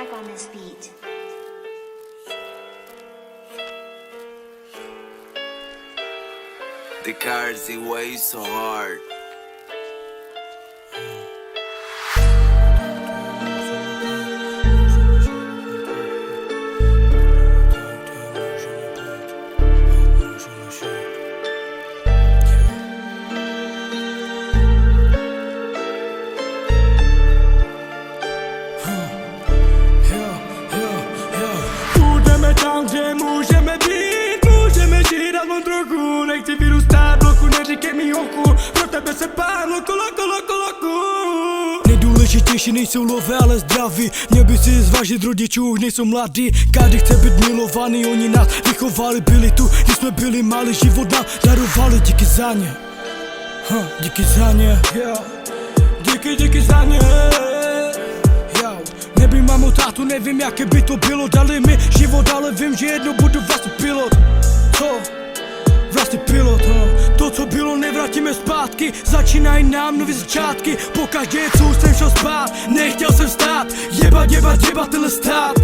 track on this beat. The cars they way so hard. Budeme tam, kde můžeme být, můžeme žít aspoň trochu. Nechci vyrůstat bloku, neříkej mi hochu, pro tebe se pár loko. Nejdůležitější nejsou lové, ale zdraví. Měl by si zvážit rodičů, už nejsou mladí. Každý chce být milovaný, oni nás vychovali. Byli tu, když jsme byli malí, život nám darovali. Díky za ně, díky za ně, díky za ně. Nevím, mamu, tátu, nevím, jaké by to bylo. Dali mi život, ale vím, že jednou budu vlastní pilot. Co? Vlastní pilot, To, co bylo, nevrátíme zpátky. Začínají nám nový začátky. Pokaždé, co už jsem šel spát, nechtěl jsem stát. Jebat tenhle stát.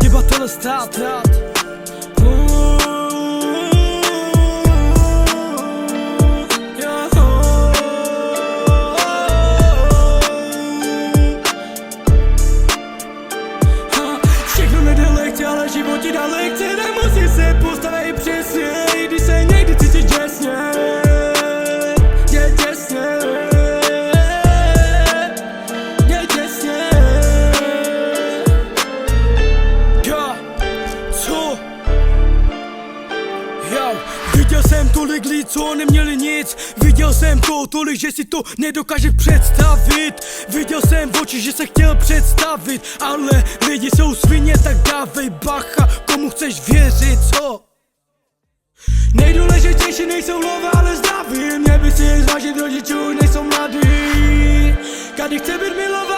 Jebat tenhle stát. Ale život ti dá lekce, nemusí se postavit přesně, i když se někdy cítíš děsně, Co? Viděl jsem tolik lidí, co neměli nic. Viděl jsem to tolik, že si to nedokážeš představit. Viděl jsem v oči, že se chtěl představit. Ale lidi jsou svině, tak dávej bacha, komu chceš věřit, co? Nejdůležitější nejsou lova, ale zdraví. Měl by si zvážit rodičů, nejsou mladí. Každý chce být milovaný.